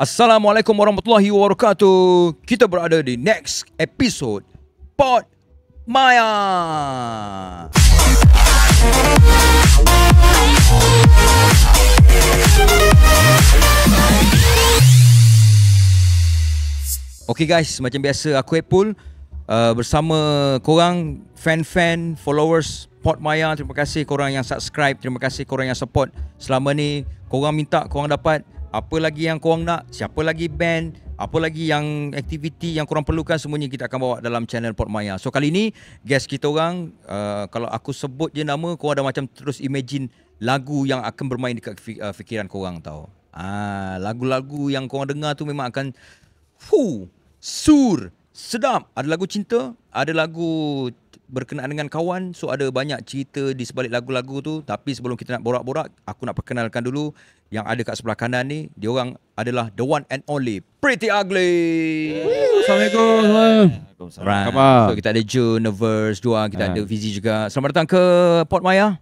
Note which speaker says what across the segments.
Speaker 1: Assalamualaikum warahmatullahi wabarakatuh. Kita berada di next episode Pod Maya. Okay guys, macam biasa aku Epul bersama korang fan-fan, followers Pod Maya. Terima kasih korang yang subscribe, terima kasih korang yang support selama ni. Korang minta, korang dapat. Apa lagi yang korang nak, siapa lagi band, apa lagi yang aktiviti yang korang perlukan, semuanya kita akan bawa dalam channel Pod Maya. So kali ni guest kita orang, kalau aku sebut je nama, korang dah macam terus imagine lagu yang akan bermain dekat fikiran korang tau. Lagu-lagu yang korang dengar tu memang akan sur, sedap. Ada lagu cinta, ada lagu berkenaan dengan kawan. So ada banyak cerita di sebalik lagu-lagu tu. Tapi sebelum kita nak borak-borak, aku nak perkenalkan dulu yang ada kat sebelah kanan ni. Dia orang adalah the one and only Pretty Ugly.
Speaker 2: Assalamualaikum.
Speaker 1: Right. So kita ada Jun, Nervous, Dua, kita ada Fizi juga. Selamat datang ke Pod Maya.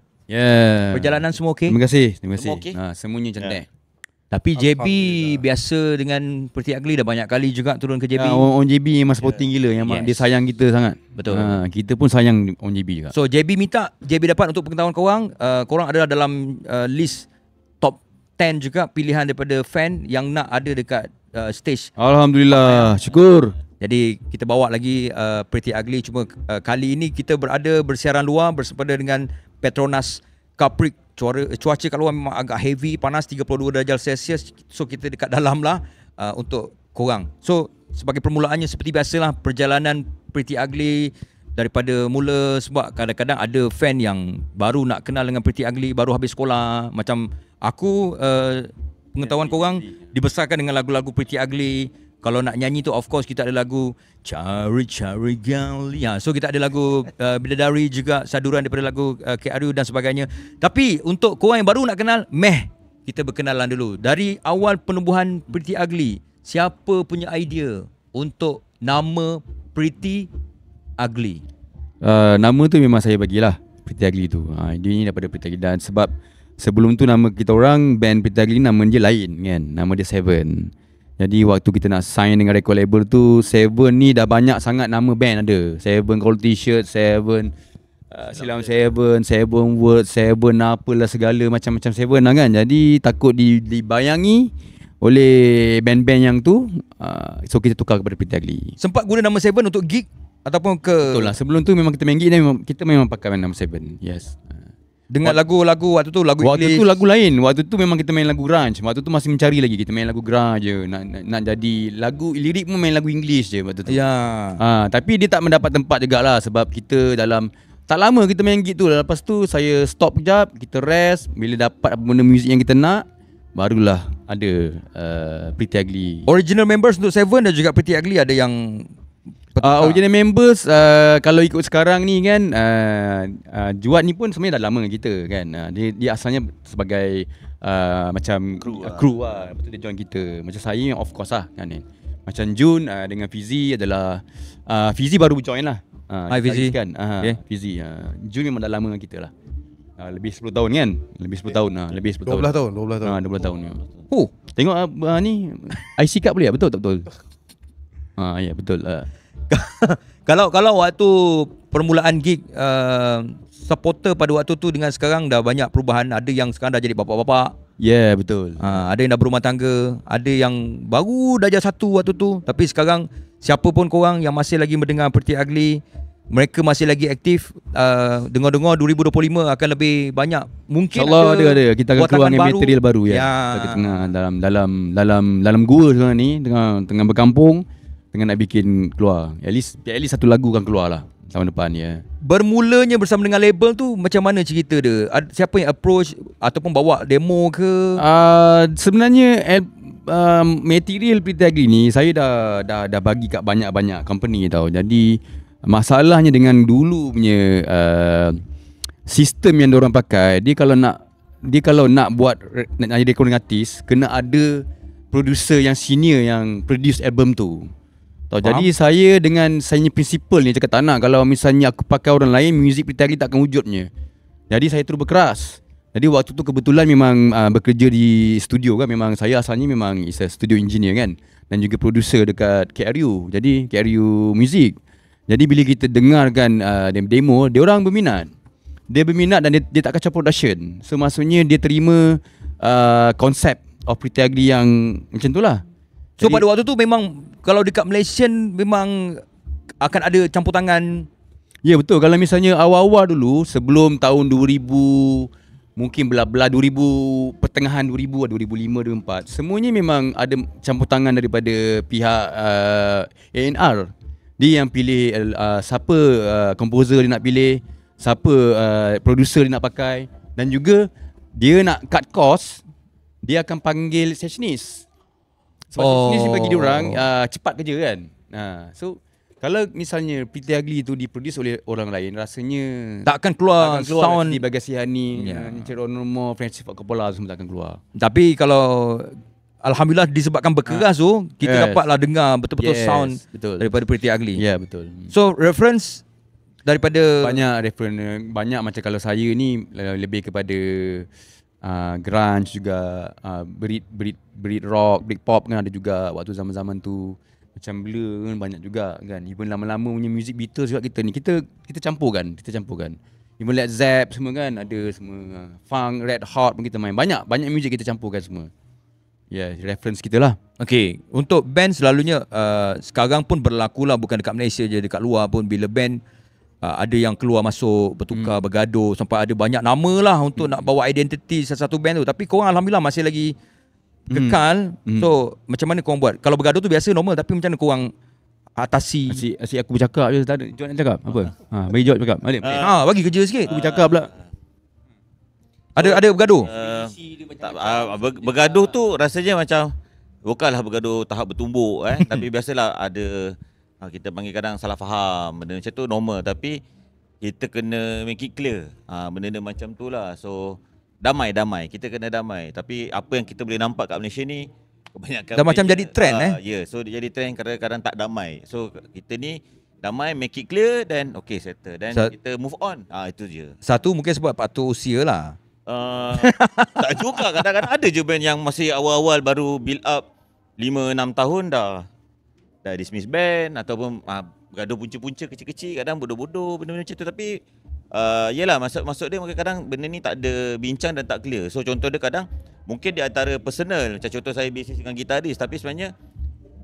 Speaker 1: Perjalanan semua okey?
Speaker 2: Terima kasih.
Speaker 1: Semua okey?
Speaker 2: Semuanya cantik.
Speaker 1: Tapi JB biasa dengan Pretty Ugly dah banyak kali juga turun ke JB.
Speaker 2: On JB memang supporting gila. Yang dia sayang kita sangat.
Speaker 1: Betul.
Speaker 2: Kita pun sayang On JB juga.
Speaker 1: So JB minta, JB dapat untuk pengetahuan korang, korang adalah dalam list top 10 juga pilihan daripada fan yang nak ada dekat stage.
Speaker 2: Alhamdulillah, syukur.
Speaker 1: Jadi kita bawa lagi Pretty Ugly. Cuma kali ini kita berada bersiaran luar bersempena dengan Petronas Kaprik. Cuaca kat luar memang agak heavy, panas 32 darjah Celsius. So kita dekat dalam lah untuk korang. So sebagai permulaannya seperti biasalah, perjalanan Pretty Ugly daripada mula. Sebab kadang-kadang ada fan yang baru nak kenal dengan Pretty Ugly, baru habis sekolah. Macam aku, pengetahuan korang dibesarkan dengan lagu-lagu Pretty Ugly. Kalau nak nyanyi tu of course kita ada lagu Cari-cari gali. So kita ada lagu Bidadari juga, saduran daripada lagu KRU dan sebagainya. Tapi untuk korang yang baru nak kenal, kita berkenalan dulu. Dari awal penubuhan Pretty Ugly, siapa punya idea untuk nama Pretty Ugly?
Speaker 2: Nama tu memang saya bagilah, Pretty Ugly tu. Idea ni daripada Pretty Ugly. Dan sebab sebelum tu nama kita orang, band Pretty Ugly, nama dia lain kan. Nama dia Seven. Jadi waktu kita nak sign dengan record label tu, Seven ni dah banyak sangat nama band ada. Seven Gold T-shirt, Seven Silam Seven, Seven Word, Seven apalah segala macam-macam Seven lah kan. Jadi takut dibayangi oleh band-band yang tu, so kita tukar kepada Pretty Ugly.
Speaker 1: Sempat guna nama Seven untuk gig ataupun ke?
Speaker 2: Betul lah, sebelum tu memang kita main gig, kita memang pakai nama Seven. Yes.
Speaker 1: Dengan lagu-lagu waktu tu, lagu
Speaker 2: waktu
Speaker 1: English.
Speaker 2: tu lagu lain. Waktu tu memang kita main lagu grunge. Waktu tu masih mencari lagi. Kita main lagu grunge je. Nak jadi lagu, lirik pun main lagu English je waktu tu.
Speaker 1: Ya.
Speaker 2: Tapi dia tak mendapat tempat jugalah. Sebab kita dalam, tak lama kita main gig tu. Lepas tu saya stop kejap, kita rest. Bila dapat apa benda muzik yang kita nak, barulah ada Pretty Ugly.
Speaker 1: Original members untuk Seven dan juga Pretty Ugly ada yang
Speaker 2: original members, kalau ikut sekarang ni kan, Juat ni pun sebenarnya dah lama dengan kita kan. Dia asalnya sebagai macam kru lah. Lepas tu dia join kita. Macam saya of course lah kan. Macam Jun dengan Fizi adalah, Fizi baru join lah.
Speaker 1: Hai Fizi
Speaker 2: kan. Fizi, Jun memang dah lama dengan kita lah. Lebih 10 tahun kan. Lebih 10 tahun. Lebih 10 tahun.
Speaker 3: 12 tahun.
Speaker 2: 12 tahun. Tengok ni IC card boleh tak? Betul tak betul? Ya betul.
Speaker 1: Kalau waktu permulaan gig, supporter pada waktu tu dengan sekarang dah banyak perubahan. Ada yang sekarang dah jadi bapak-bapak.
Speaker 2: Ya, betul.
Speaker 1: Ada yang dah berumah tangga, ada yang baru darjah 1 waktu tu. Tapi sekarang siapa pun korang yang masih lagi mendengar Pretty Ugly, mereka masih lagi aktif. Dengar-dengar 2025 akan lebih banyak. Mungkin
Speaker 2: InsyaAllah ada. Kita akan keluar dengan material baru ya. Kita tengah dalam gua sekarang ni, tengah berkampung, dengan nak bikin keluar. At least satu lagu kan keluar lah tahun depan ya.
Speaker 1: Bermulanya bersama dengan label tu macam mana cerita dia? Siapa yang approach ataupun bawa demo ke?
Speaker 2: Sebenarnya material Pretty Ugly ni saya dah bagi kat banyak-banyak company tau. Jadi masalahnya dengan dulu punya sistem yang diorang pakai, dia kalau nak buat nak jadi recording artist, kena ada producer yang senior yang produce album tu. Jadi saya dengan saya punya principal ni cakap tak nak kalau misalnya aku pakai orang lain, music Pretty Ugly tak akan wujudnya. Jadi saya terus berkeras Jadi waktu tu kebetulan memang bekerja di studio kan. Memang saya asalnya memang is a studio engineer kan. Dan juga producer dekat KRU. Jadi KRU Music. Jadi bila kita dengarkan demo, dia orang berminat. Dia berminat dan dia tak kacau production. So maksudnya dia terima konsep of Pretty Ugly yang macam tu lah.
Speaker 1: So pada waktu tu memang kalau dekat Malaysian memang akan ada campur tangan.
Speaker 2: Ya betul. Kalau misalnya awal-awal dulu sebelum tahun 2000, mungkin belah-belah 2000, pertengahan 2000, 2005, 2004, semuanya memang ada campur tangan daripada pihak A&R. Dia yang pilih siapa komposer dia nak pilih, siapa producer dia nak pakai, dan juga dia nak cut cost, dia akan panggil sessionist. Sebab sessionist ni bagi dia orang cepat kerja kan. So kalau misalnya Pretty Ugly tu diproduce oleh orang lain, rasanya
Speaker 1: tak akan keluar sound
Speaker 2: di Bagasiani, Ceronomo, Francis Ford Coppola semua tak akan keluar.
Speaker 1: Tapi kalau alhamdulillah disebabkan berkeras tu, kita dapatlah dengar betul-betul sound daripada Pretty Ugly.
Speaker 2: Ya, betul.
Speaker 1: So reference daripada
Speaker 2: banyak reference, banyak macam kalau saya ni lebih kepada grunge juga, Brit rock, Brit pop kan ada juga waktu zaman-zaman tu. Macam Blur kan banyak juga kan. Even lama-lama punya music Beatles juga kita ni. Kita campurkan. Even Led Zepp semua kan ada semua. Funk, Red Hot pun kita main. Banyak music kita campurkan semua. Reference kita lah.
Speaker 1: Okay, untuk band selalunya sekarang pun berlaku lah, bukan dekat Malaysia je, dekat luar pun bila band ada yang keluar masuk, bertukar, bergaduh, sampai ada banyak nama lah untuk nak bawa identiti satu band tu. Tapi korang alhamdulillah masih lagi kekal. So macam mana korang buat? Kalau bergaduh tu biasa normal, tapi macam mana korang atasi?
Speaker 2: Asyik aku bercakap je. Tak ada Jod nak cakap apa? Bagi Jod cakap.
Speaker 1: Bagi kerja sikit.
Speaker 2: Aku bercakap pula.
Speaker 1: Ada bergaduh?
Speaker 3: Bergaduh tu rasanya macam bukanlah bergaduh tahap bertumbuk tapi biasalah ada kita panggil kadang salah faham, benda macam tu normal, tapi kita kena make it clear. Benda macam tu lah. So damai, kita kena damai. Tapi apa yang kita boleh nampak kat Malaysia ni kebanyakan
Speaker 1: dah macam jadi trend
Speaker 3: so dia jadi trend, kadang-kadang tak damai. So kita ni damai, make it clear, dan okay, settle, dan kita move on. Itu je.
Speaker 1: Satu mungkin sebab faktor usia lah.
Speaker 3: Tak juga, kadang-kadang ada je band yang masih awal-awal baru build up 5-6 tahun dah dismiss band, ataupun bergaduh punca-punca kecil-kecil, kadang bodoh-bodoh benda-benda macam tu. Tapi yelah, maksud dia kadang benda ni tak ada bincang dan tak clear. So contoh dia kadang mungkin di antara personal, macam contoh saya bisnes dengan gitaris, tapi sebenarnya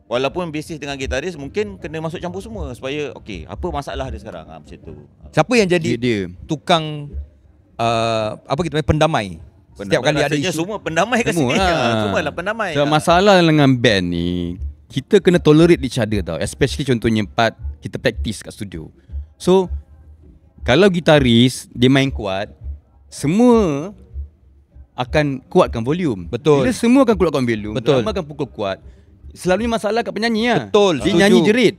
Speaker 3: walaupun bisnes dengan gitaris mungkin kena masuk campur semua supaya okey, apa masalah dia sekarang, macam tu.
Speaker 1: Siapa yang jadi dia tukang apa kita panggil pendamai? Setiap kali ada isu
Speaker 3: semua pendamai kat sini. Semualah pendamai.
Speaker 2: So, masalah dengan band ni, kita kena tolerate each other tau. Especially contohnya part kita practice kat studio. So kalau gitaris dia main kuat, semua akan kuatkan volume.
Speaker 1: Betul.
Speaker 2: Bila semua akan kuatkan volume,
Speaker 1: betul,
Speaker 2: drama akan pukul kuat. Selalunya masalah kat penyanyi lah.
Speaker 1: Betul.
Speaker 2: Dia nyanyi jerit.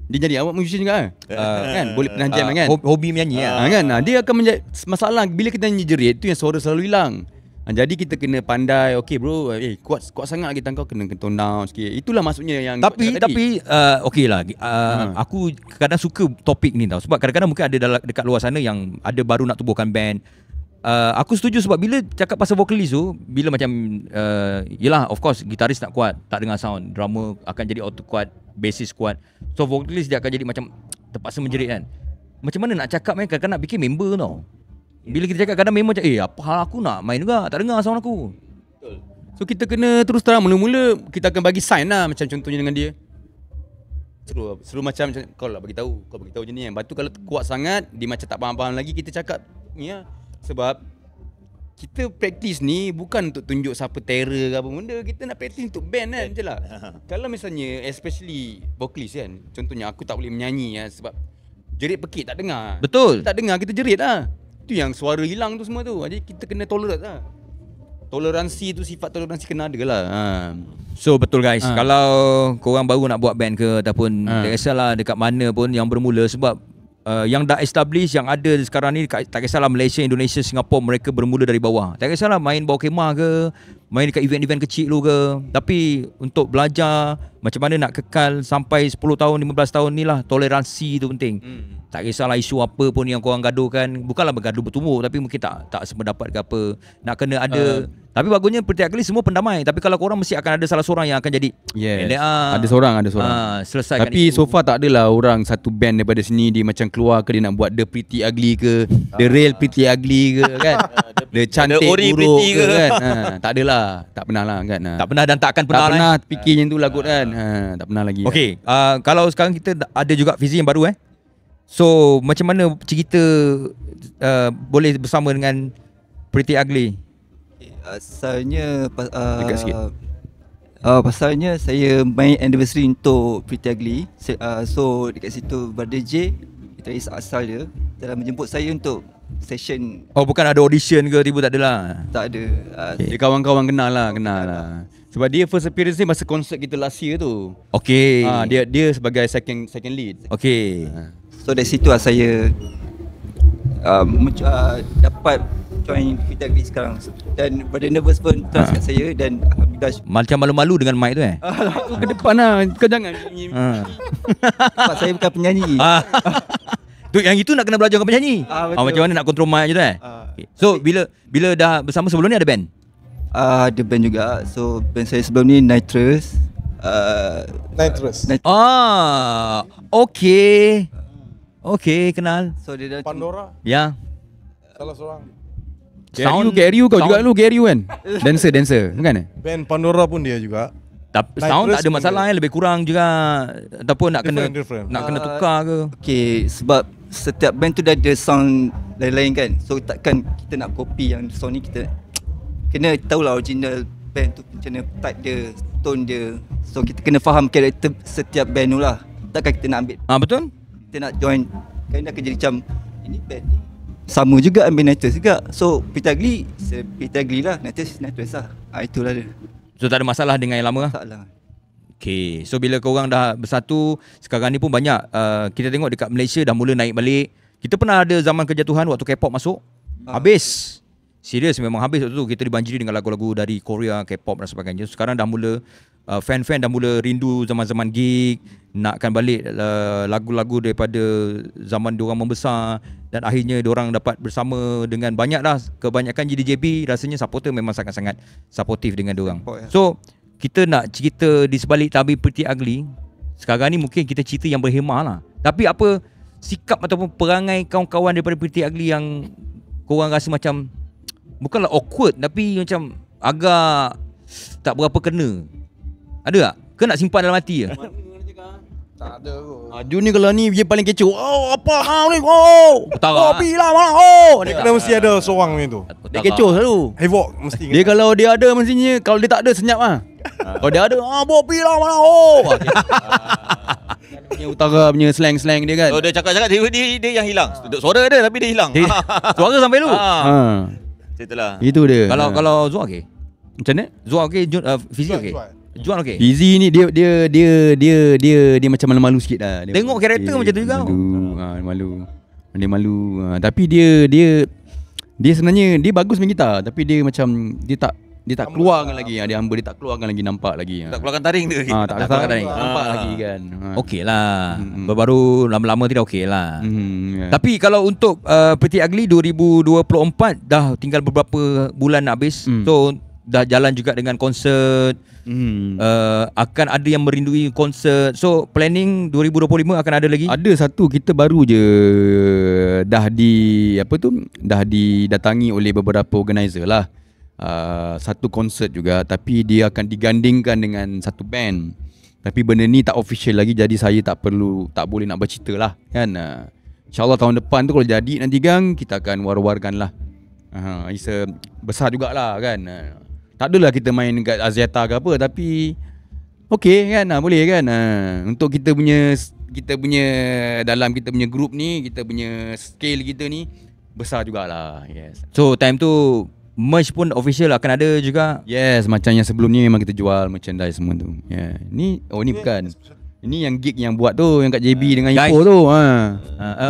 Speaker 2: Dia jadi awak musician juga kan? Boleh pernah jam kan?
Speaker 1: Hobi menyanyi
Speaker 2: kan? Dia akan menjadi masalah bila kita nyanyi jerit tu, yang suara selalu hilang. Jadi kita kena pandai, okay bro, kuat sangat kita, kau kena tone down sikit. Itulah maksudnya yang
Speaker 1: tapi okey lah. Aku kadang suka topik ni tau, sebab kadang-kadang mungkin ada dekat luar sana yang ada baru nak tubuhkan band. Aku setuju sebab bila cakap pasal vokalis tu, bila macam yelah, of course gitaris nak kuat, tak dengar sound, drummer akan jadi auto kuat, bassist kuat. So vokalis dia akan jadi macam terpaksa menjerit kan. Macam mana nak cakap kadang-kadang nak bikin member tau. Bila kita cakap kadang memang macam apa hal aku nak main juga, tak dengar sound aku.
Speaker 2: Betul. So kita kena terus terang, mula-mula kita akan bagi sign lah, macam contohnya dengan dia. Seru macam kau lah bagi tahu je ni kan. Lepas tu kalau kuat sangat, dia macam tak faham-faham lagi, kita cakap ni lah. Sebab kita praktis ni bukan untuk tunjuk siapa terror ke apa benda, kita nak praktis untuk band kan, macam lah. Kalau misalnya especially vokalis kan, contohnya aku tak boleh menyanyi kan, sebab jerit pekik tak dengar.
Speaker 1: Betul.
Speaker 2: Tak dengar, kita jerit lah. Itu yang suara hilang tu semua tu. Jadi kita kena tolerate lah. Toleransi tu, sifat toleransi kena ada lah.
Speaker 1: So betul guys, kalau korang baru nak buat band ke, ataupun tak kisahlah dekat mana pun yang bermula, sebab yang dah establish, yang ada sekarang ni, tak kisahlah Malaysia, Indonesia, Singapura, mereka bermula dari bawah. Tak kisahlah main bawah kemah ke, main dekat event-event kecil dulu ke. Tapi untuk belajar macam mana nak kekal sampai 10 tahun, 15 tahun ni lah, toleransi tu penting. Tak kisahlah isu apa pun yang korang gaduhkan, bukanlah bergaduh bertumbuk, tapi mungkin tak sependapat ke apa. Nak kena ada tapi bagusnya Pretty Ugly semua pendamai. Tapi kalau korang mesti akan ada salah seorang yang akan jadi
Speaker 2: Ada seorang
Speaker 1: selesaikan
Speaker 2: tapi
Speaker 1: isu.
Speaker 2: so far tak adalah orang satu band daripada sini dia macam keluar ke dia nak buat The Pretty Ugly ke, The Real Pretty Ugly ke kan. The cantik
Speaker 3: Ori
Speaker 2: buruk
Speaker 3: Pretty
Speaker 2: ke
Speaker 3: ke.
Speaker 2: kan. Tak adalah, tak pernah lah kan.
Speaker 1: Tak pernah dan tak akan pernah.
Speaker 2: Tak pernah fikir macam tu lah kot kan. Tak pernah lagi.
Speaker 1: Okey, kalau sekarang kita ada juga Fizi yang baru So macam mana cerita boleh bersama dengan Pretty Ugly?
Speaker 4: Asalnya
Speaker 2: Dekat sikit.
Speaker 4: pasalnya saya main anniversary untuk Pretty Ugly. So dekat situ Brother J, gitaris asal dia, telah menjemput saya untuk session.
Speaker 1: Oh, bukan ada audition ke tiba, tak adalah.
Speaker 4: Tak ada.
Speaker 2: Dia kawan-kawan kenal lah. Sebab dia first appearance ni masa konsert kita last year tu.
Speaker 1: Okey.
Speaker 2: Dia sebagai second lead.
Speaker 1: Okey.
Speaker 4: So dari situ lah saya dapat join Pretty Ugly sekarang. Dan Brother Nervous pun trust kat saya dan alhamdulillah.
Speaker 1: Macam malu-malu dengan mic tu
Speaker 2: Ke depan lah. Kau jangan.
Speaker 4: Sebab saya bukan penyanyi.
Speaker 1: Tu yang itu nak kena belajar dengan penyanyi.
Speaker 4: Betul.
Speaker 1: Macam mana nak kontrol mic je tu Okay. So bila dah bersama sebelum ni ada band?
Speaker 4: Ada band juga. So band saya sebelum ni Nitrous.
Speaker 1: Okey. Okey, kenal.
Speaker 4: So dia dah
Speaker 5: Pandora
Speaker 1: Ya.
Speaker 5: salah seorang.
Speaker 2: Gary kau juga lu Gary kan. Dancer bukan?
Speaker 5: Band Pandora pun dia juga.
Speaker 1: Tapi sound tak ada masalah lebih kurang juga ataupun nak
Speaker 5: Different.
Speaker 1: nak kena tukar ke.
Speaker 4: Okay, sebab setiap band tu dah ada sound lain-lain kan. So takkan kita nak copy yang sound ni, kita kena tahulah original band tu macam mana type dia, tone dia. So kita kena faham karakter setiap band tu lah. Takkan kita nak ambil,
Speaker 1: Betul?
Speaker 4: kita nak join, kan dah jadi macam ini band ni sama juga ambil Nitrous juga. So Pretty Ugly lah, Nitrous lah. Itulah dia.
Speaker 1: So tak ada masalah dengan yang lama lah.
Speaker 4: Salah.
Speaker 1: Okay, so bila korang dah bersatu, sekarang ni pun banyak kita tengok dekat Malaysia dah mula naik balik. Kita pernah ada zaman kejatuhan waktu K-pop masuk. Habis. Serius memang habis waktu tu. Kita dibanjiri dengan lagu-lagu dari Korea, K-pop dan sebagainya. Sekarang dah mula fan-fan dah mula rindu zaman-zaman gig, nakkan balik lagu-lagu daripada zaman diorang membesar, dan akhirnya diorang dapat bersama dengan banyaklah, kebanyakan JDJB rasanya supporter memang sangat-sangat supportive dengan diorang. So kita nak cerita di sebalik tabir Pretty Ugly. Sekarang ni mungkin kita cerita yang berhemah lah. Tapi apa sikap ataupun perangai kawan-kawan daripada Pretty Ugly yang korang rasa macam bukanlah awkward tapi macam agak tak berapa kena? Ada tak? Ke nak simpan dalam hati je?
Speaker 5: Tak ada kot.
Speaker 2: Jun ni kalau ni dia paling kecoh. Apa kau ni?
Speaker 1: Utara.
Speaker 2: Lah mana?
Speaker 5: Dia kena mesti ada seorang macam tu.
Speaker 2: Dia kecoh selalu.
Speaker 5: Havoc mesti
Speaker 2: Dia kalau dia ada mestinya, kalau dia tak ada senyap lah. Kalau dia ada, Bobby lah mana? Punya utara punya slang-slang dia kan.
Speaker 3: So dia cakap-cakap dia yang hilang. Suara dia tapi dia hilang.
Speaker 1: Suara sampai lu.
Speaker 3: Itulah.
Speaker 2: Itu dia.
Speaker 1: Kalau Zua okey.
Speaker 2: Macam mana?
Speaker 1: Zua okey, Fizi okey. Juan okey.
Speaker 2: Fizi ni dia macam malu-malu sikit lah. Dia
Speaker 1: Tengok karakter macam tu juga.
Speaker 2: Malu. Dia malu. Tapi dia sebenarnya dia bagus main gitar, tapi dia macam dia tak keluarkan lagi. Dia hamba, dia tak keluarkan lagi, nampak lagi.
Speaker 3: Tak keluarkan taring dia lagi.
Speaker 2: Tak
Speaker 1: keluarkan taring.
Speaker 2: Nampak lagi kan.
Speaker 1: Okey lah. Baru lama-lama tidak okey lah.
Speaker 2: Yeah.
Speaker 1: Tapi kalau untuk Pretty Ugly 2024 dah tinggal beberapa bulan nak habis. So dah jalan juga dengan konsert. Akan ada yang merindui konsert. So planning 2025 akan ada lagi?
Speaker 2: Ada satu, kita baru je dah didatangi oleh beberapa organizer lah. Satu konsert juga, tapi dia akan digandingkan dengan satu band. Tapi benda ni tak official lagi, jadi saya tak boleh nak bercerita lah kan. InsyaAllah tahun depan tu kalau jadi nanti gang, kita akan war-warkan lah. Isa besar jugalah kan. Tak adalah kita main kat Aziata ke apa, tapi okey kan, boleh kan. Untuk kita punya dalam kita punya group ni, kita punya scale kita ni besar jugalah. Yes.
Speaker 1: So time tu merch pun official akan ada juga.
Speaker 2: Yes, macam yang sebelum ni memang kita jual merchandise semua tu. Yeah. Ni bukan. Ini yang gig yang buat tu, yang kat JB dengan Ipoh tu.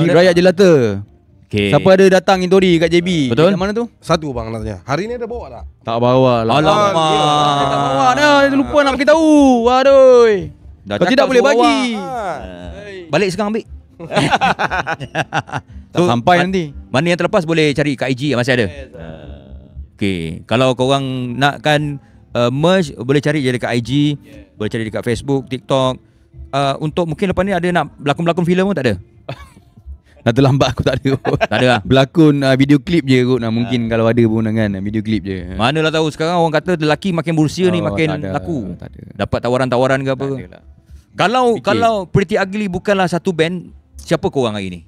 Speaker 2: Gig Rakyat Jelata. Okay. Siapa ada datang Intori kat JB?
Speaker 1: Betul?
Speaker 2: Kat mana tu?
Speaker 5: Satu bang nak tanya. Hari ni ada bawa tak?
Speaker 2: Tak bawa lah.
Speaker 1: Alamak.
Speaker 2: Dia tak bawa dah. Dia lupa nak beritahu. Aduh.
Speaker 1: Dah
Speaker 2: Kalau tidak boleh bagi.
Speaker 1: Balik sekarang ambil.
Speaker 2: Tak sampai nanti.
Speaker 1: Mana yang terlepas boleh cari kat IG masih ada. Okay. Kalau korang nakkan merge, boleh cari je dekat IG, boleh cari dekat Facebook, TikTok. Untuk mungkin lepas ni ada nak berlakon-berlakon filem pun tak ada?
Speaker 2: Dah terlambat aku tak ada.
Speaker 1: Tak ada lah.
Speaker 2: Berlakon video klip je kot. Mungkin kalau ada pun kan video klip je.
Speaker 1: Manalah tahu sekarang orang kata lelaki makin berusia ni makin
Speaker 2: tak ada,
Speaker 1: laku.
Speaker 2: tak ada.
Speaker 1: Dapat tawaran-tawaran ke apa.
Speaker 2: Tak ada lah.
Speaker 1: Kalau
Speaker 2: Fikir.
Speaker 1: kalau Pretty Ugly bukanlah satu band, siapa korang hari ni?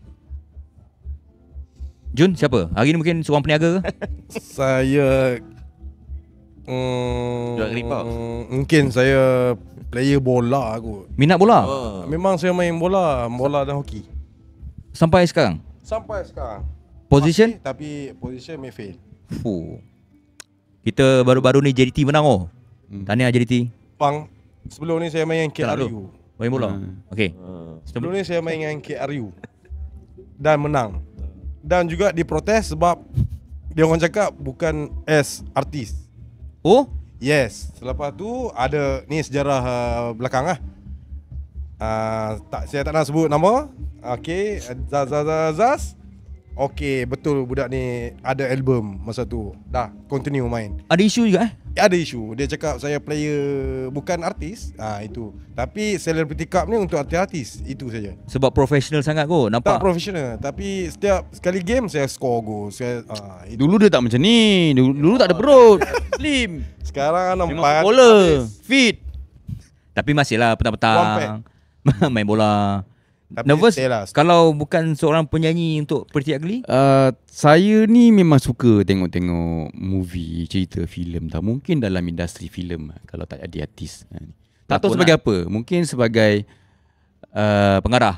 Speaker 1: Jun, siapa? Hari ni mungkin seorang peniaga ke?
Speaker 5: Saya
Speaker 3: Jual ripau.
Speaker 5: mungkin saya player bola kot.
Speaker 1: Minat bola?
Speaker 5: Memang saya main bola dan hoki.
Speaker 1: Sampai sekarang?
Speaker 5: Sampai sekarang.
Speaker 1: Position?
Speaker 5: Masih, tapi position midfield.
Speaker 1: Fuh. Kita baru-baru ni JDT menang oh. Tahniah JDT.
Speaker 5: Bang, sebelum ni saya main
Speaker 1: Kenapa
Speaker 5: KRU.
Speaker 1: Main bola. Okey.
Speaker 5: Sebelum ni saya main dengan KRU dan menang. Dan juga diprotes sebab dia orang cakap bukan as artis.
Speaker 1: Oh?
Speaker 5: Yes. Selepas tu ada ni sejarah belakang lah. Saya tak nak sebut nama. Okey, Zaz. Okey, betul budak ni ada album masa tu. Dah continue main.
Speaker 1: Ada isu juga
Speaker 5: Ada isu. Dia cakap saya player bukan artis. Itu. Tapi Celebrity Cup ni untuk artis-artis. Itu saja.
Speaker 1: Sebab profesional sangat kot.
Speaker 5: Tak
Speaker 1: Nampak?
Speaker 5: profesional. Tapi setiap sekali game saya score gol. Itu.
Speaker 2: Dulu dia tak macam ni. Dulu tak ada perut. Slim.
Speaker 5: Sekarang
Speaker 2: Memang
Speaker 5: nampak
Speaker 2: bola. Fit.
Speaker 1: Tapi masih lah petang-petang main bola.
Speaker 5: Tapi
Speaker 1: Nervous
Speaker 5: stay lah.
Speaker 1: kalau bukan seorang penyanyi untuk Pretty Ugly?
Speaker 2: Saya ni memang suka tengok-tengok movie, cerita filem tak. Mungkin dalam industri filem kalau tak jadi artis. Tak tahu
Speaker 1: Lakon
Speaker 2: sebagai apa. Mungkin sebagai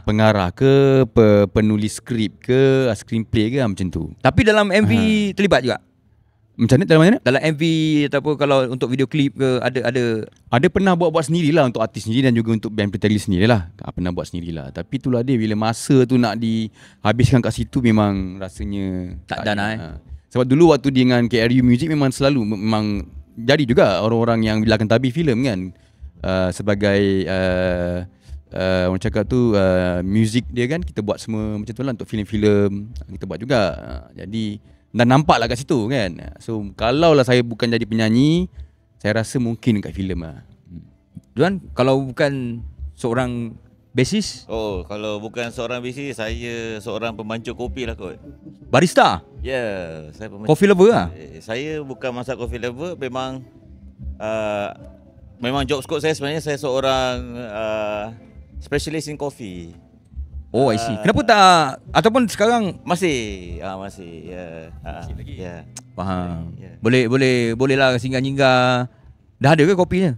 Speaker 2: pengarah ke, penulis skrip ke, screenplay ke macam tu.
Speaker 1: Tapi dalam MV terlibat juga?
Speaker 2: Macam mana dalam mana?
Speaker 1: Dalam MV ataupun kalau untuk video klip ke ada
Speaker 2: Pernah buat sendirilah untuk artis sendiri dan juga untuk band Pretty Ugly sendirilah. Pernah buat sendirilah. Tapi itulah dia, bila masa tu nak dihabiskan kat situ memang rasanya
Speaker 1: Tak dana,
Speaker 2: ada. Sebab dulu waktu dengan KRU Music memang selalu memang jadi juga orang-orang yang bilakan tabir filem kan. Sebagai orang cakap tu music dia kan, kita buat semua macam tu lah untuk filem-filem kita buat juga. Jadi dan nampak lah kat situ kan. So kalau lah saya bukan jadi penyanyi, saya rasa mungkin kat filem lah.
Speaker 1: Juan, kalau bukan seorang basis,
Speaker 3: Kalau bukan seorang bisi, saya seorang pemancur kopi lah kot.
Speaker 1: barista,
Speaker 3: Ya, saya pemancur.
Speaker 1: coffee lover lah.
Speaker 3: Saya bukan masak coffee lover, memang job scope saya sebenarnya saya seorang specialist in coffee.
Speaker 1: Oh, I see. Kenapa tak ataupun sekarang
Speaker 3: Masih ya. Masih lagi. Ya.
Speaker 1: faham.
Speaker 3: Ya.
Speaker 1: Bolehlah singgah-nyinggah. Dah ada ke kopinya?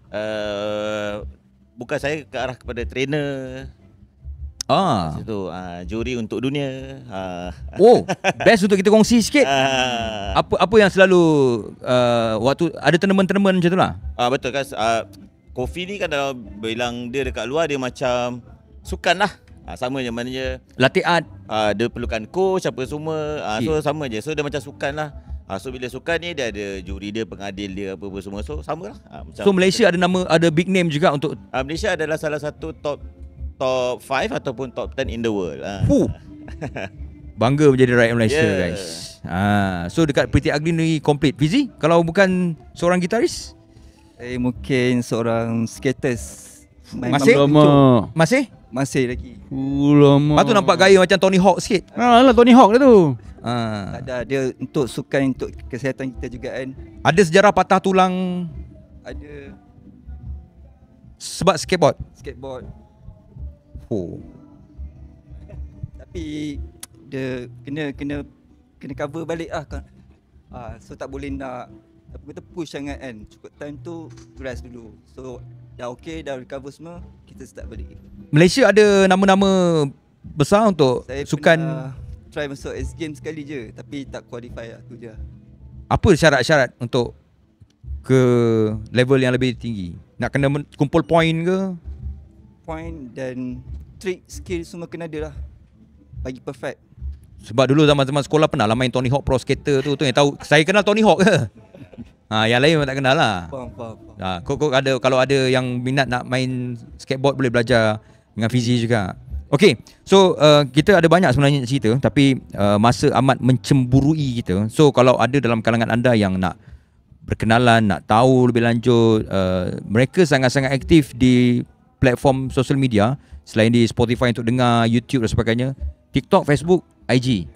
Speaker 3: Bukan saya ke arah kepada trainer. Situ juri untuk dunia.
Speaker 1: Oh, best untuk kita kongsi sikit. Apa yang selalu waktu ada tournament-tournament macam tu lah.
Speaker 3: Betul kan. Kopi ni kan dalam bilang dia dekat luar dia macam sukan lah. Sama je maknanya
Speaker 1: Latihan.
Speaker 3: dia perlukan coach apa semua. So sama je. So dia macam sukan lah. So bila sukan ni dia ada juri dia, pengadil dia apa semua. So sama lah. Macam
Speaker 1: So Malaysia ada big name juga untuk
Speaker 3: Malaysia adalah salah satu top 5 ataupun top 10 in the world.
Speaker 1: bangga menjadi rakyat Malaysia,
Speaker 3: Yeah.
Speaker 1: guys. So dekat Pretty Ugly ni complete. Fizi, kalau bukan seorang gitaris,
Speaker 4: Saya mungkin seorang skaters.
Speaker 1: Masih?
Speaker 2: Lama.
Speaker 1: masih
Speaker 4: lagi.
Speaker 2: Lama.
Speaker 1: lepas tu nampak gaya macam Tony Hawk sikit.
Speaker 2: Alah Tony Hawk dah tu.
Speaker 4: Tak ada, dia untuk sukan, untuk kesihatan kita juga kan.
Speaker 1: Ada sejarah patah tulang
Speaker 4: Ada
Speaker 1: sebab skateboard.
Speaker 4: skateboard.
Speaker 1: Oh.
Speaker 4: Tapi dia kena cover balik lah kan. So tak boleh nak apa kata push sangat kan. Cukup time tu rest dulu. So dah okay, dah recover semua, kita start balik.
Speaker 1: Malaysia ada nama-nama besar untuk
Speaker 4: Saya
Speaker 1: sukan.
Speaker 4: pernah try masuk X Games sekali je, tapi tak qualify lah, tu je.
Speaker 1: Apa syarat-syarat untuk ke level yang lebih tinggi? Nak kena kumpul point ke?
Speaker 4: Point dan trick, skill semua kena ada lah, bagi perfect.
Speaker 1: Sebab dulu zaman-zaman sekolah pernah lah main Tony Hawk Pro Skater tu yang tahu. Saya kenal Tony Hawk ke? Yang lain memang tak kenal lah.
Speaker 4: Faham.
Speaker 1: Kau ada, kalau ada yang minat nak main skateboard boleh belajar dengan Fizi juga. Okay, so kita ada banyak sebenarnya nak cerita, tapi masa amat mencemburui kita. So kalau ada dalam kalangan anda yang nak berkenalan, nak tahu lebih lanjut, mereka sangat-sangat aktif di platform social media selain di Spotify untuk dengar, YouTube dan sebagainya, TikTok, Facebook, IG.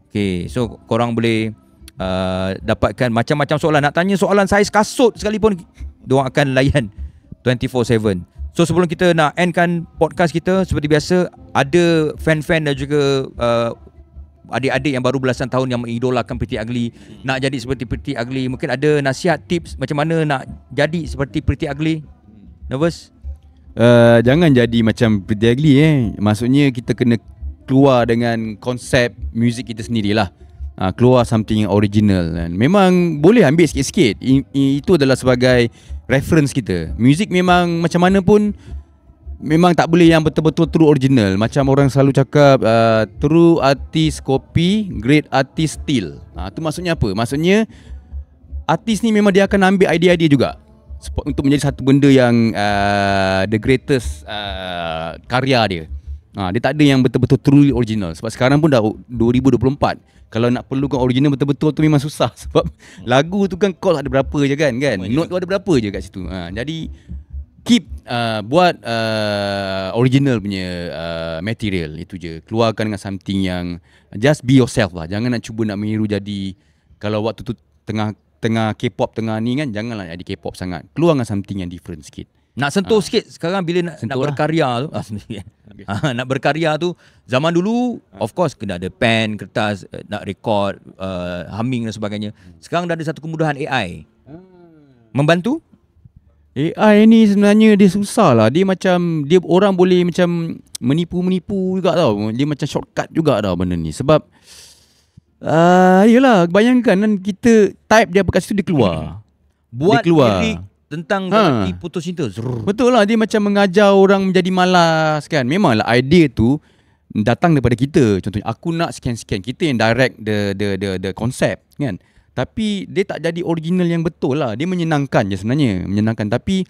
Speaker 1: Okay, so korang boleh dapatkan macam-macam soalan. Nak tanya soalan saiz kasut sekalipun, diorang akan layan 24/7. So sebelum kita nak endkan podcast kita, seperti biasa, ada fan-fan dan juga adik-adik yang baru belasan tahun yang mengidolakan Pretty Ugly, nak jadi seperti Pretty Ugly. Mungkin ada nasihat, tips macam mana nak jadi seperti Pretty Ugly? Nervous?
Speaker 2: Jangan jadi macam Pretty Ugly Maksudnya kita kena keluar dengan konsep muzik kita sendirilah. Keluar something yang original. Memang boleh ambil sikit-sikit. Itu adalah sebagai reference kita. Muzik memang macam mana pun memang tak boleh yang betul-betul true original. Macam orang selalu cakap true artist copy, great artist steal. Itu maksudnya apa? Maksudnya artis ni memang dia akan ambil idea-idea juga untuk menjadi satu benda yang the greatest karya dia. Dia tak ada yang betul-betul truly original. Sebab sekarang pun dah 2024. Kalau nak perlukan original betul-betul tu memang susah. Sebab lagu tu kan chord ada berapa je kan, note tu ada berapa je kat situ. Jadi keep buat original punya material. Itu je. Keluarkan dengan something yang just be yourself lah. Jangan nak cuba nak meniru jadi. Kalau waktu tu tengah K-pop tengah ni kan, janganlah jadi K-pop sangat. Keluar dengan something yang different sikit.
Speaker 1: Nak sentuh sikit sekarang bila nak berkarya tu. Nak berkarya tu, zaman dulu of course kena ada pen, kertas, nak record, humming dan sebagainya. Sekarang dah ada satu kemudahan AI. Membantu?
Speaker 2: AI ni sebenarnya dia susah lah. Dia macam, dia orang boleh macam menipu-menipu juga tau. Dia macam shortcut juga tau benda ni. Sebab yelah, bayangkan kan kita type dia apa kat situ, dia keluar.
Speaker 1: Buat
Speaker 2: dia keluar
Speaker 1: lirik tentang lelaki putus cinta.
Speaker 2: Betul lah, dia macam mengajar orang menjadi malas kan. Memanglah idea tu datang daripada kita. Contohnya aku nak sekian-sekian, kita yang direct the concept kan. Tapi dia tak jadi original yang betul lah. Dia menyenangkan je sebenarnya, menyenangkan, tapi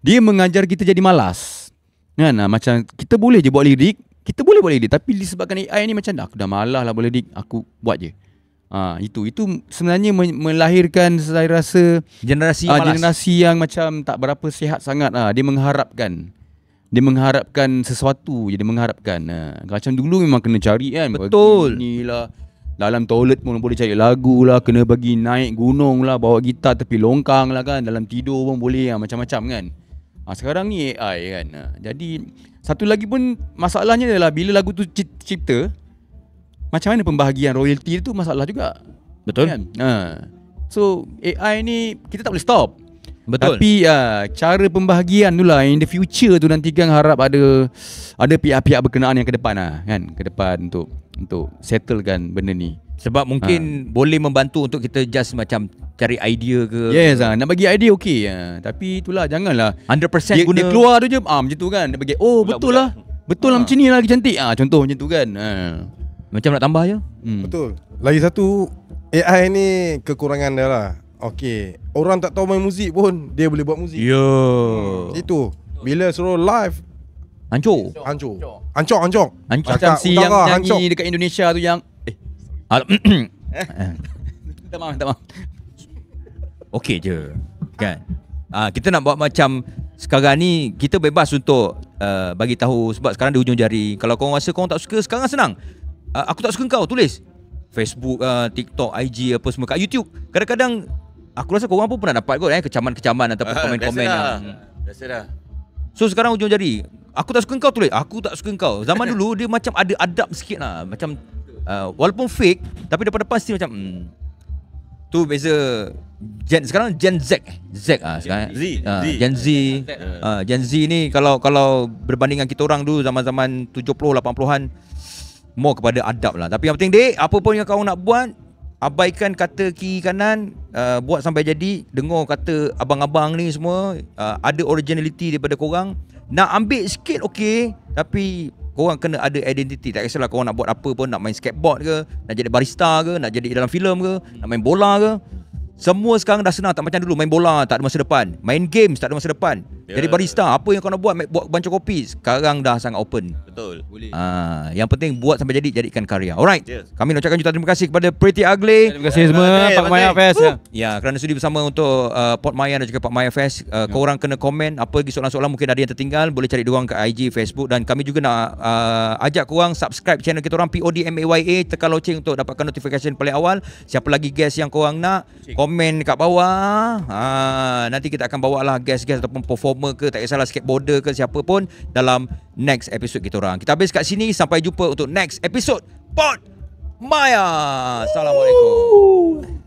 Speaker 2: dia mengajar kita jadi malas kan. Macam kita boleh je buat lirik, kita boleh buat lirik, tapi disebabkan AI ni macam aku dah malas lah buat lirik, aku buat je. Itu sebenarnya melahirkan, saya rasa,
Speaker 1: generasi malas.
Speaker 2: Generasi yang macam tak berapa sihat sangat. Dia mengharapkan sesuatu je, dia mengharapkan. Macam dulu memang kena cari kan.
Speaker 1: Betul.
Speaker 2: Inilah dalam toilet pun boleh cari lagu lah, kena bagi naik gunung lah, bawa gitar tepi longkang lah kan, dalam tidur pun boleh macam-macam kan. Sekarang ni AI kan. Jadi satu lagi pun masalahnya adalah bila lagu tu cipta, macam mana pembahagian royalty tu masalah juga.
Speaker 1: Betul
Speaker 2: kan? So AI ni kita tak boleh stop.
Speaker 1: Betul.
Speaker 2: Tapi cara pembahagian tu lah, in the future tu nanti kan harap ada pihak-pihak berkenaan yang ke depan lah kan, ke depan untuk settlekan benda ni.
Speaker 1: Sebab mungkin boleh membantu untuk kita just macam cari idea ke.
Speaker 2: Yes, nak bagi idea okey. Tapi itulah, janganlah
Speaker 1: 100% guna.
Speaker 2: dia keluar tu je macam tu kan. Dia bagi betul lah. Betul lah macam ni lah, lagi cantik. Contoh macam tu kan.
Speaker 1: Macam nak tambah je.
Speaker 5: Betul. Lagi satu, AI ni kekurangan dia lah. Okay, orang tak tahu main muzik pun dia boleh buat muzik. Itu bila suruh live
Speaker 1: Hancur.
Speaker 5: Ancok.
Speaker 2: Macam si yang nyanyi dekat Indonesia tu yang minta maaf.
Speaker 1: Okey je kan. Kita nak buat macam sekarang ni, kita bebas untuk bagi tahu, sebab sekarang di hujung jari. Kalau korang rasa korang tak suka, sekarang senang. Aku tak suka kau, tulis Facebook, TikTok, IG apa semua, kat YouTube. Kadang-kadang aku rasa korang pun pernah dapat kot kecaman-kecaman ataupun komen-komen yang
Speaker 3: biasa dah.
Speaker 1: So sekarang hujung jari, aku tak suka kau, tulis aku tak suka kau. Zaman dulu dia macam ada adab sikit lah. Macam walaupun fake, tapi depan-depan still macam tu beza. Sekarang Gen Z sekarang Gen Z. Gen Z ni kalau berbandingan kita orang dulu zaman-zaman 70 80-an, more kepada adab lah. Tapi yang penting dek, apa pun yang kau nak buat, abaikan kata kiri kanan, buat sampai jadi. Dengar kata abang-abang ni semua, ada originality daripada korang. Nak ambil sikit okey, tapi korang kena ada identity. Tak kisahlah korang nak buat apa pun, nak main skateboard ke, nak jadi barista ke, nak jadi dalam filem ke, nak main bola ke. Semua sekarang dah senang, tak macam dulu main bola tak ada masa depan, main games tak ada masa depan. Jadi barista, apa yang kau nak buat banca kopi, sekarang dah sangat open.
Speaker 3: Betul.
Speaker 2: Boleh.
Speaker 1: Yang penting buat sampai jadikan karya. Alright.
Speaker 3: Yes.
Speaker 1: Kami nak ucapkan jutaan terima kasih kepada Pretty Ugly.
Speaker 2: Terima kasih semua Pak Maya Fest.
Speaker 1: Ya, kerana sudi bersama untuk Port Maya dan juga Pak Maya Fest. Korang kena komen apa lagi soalan-soalan, mungkin ada yang tertinggal, boleh cari diorang ke IG, Facebook, dan kami juga nak ajak korang subscribe channel kita orang PODMAYA, tekan loceng untuk dapatkan notification paling awal. Siapa lagi guest yang korang nak, komen kat bawah. Nanti kita akan bawa lah guest-guest ataupun performer ke, tak kisahlah skateboarder ke, siapa pun dalam next episode kita orang. Kita habis kat sini, sampai jumpa untuk next episode Port Maya. Assalamualaikum.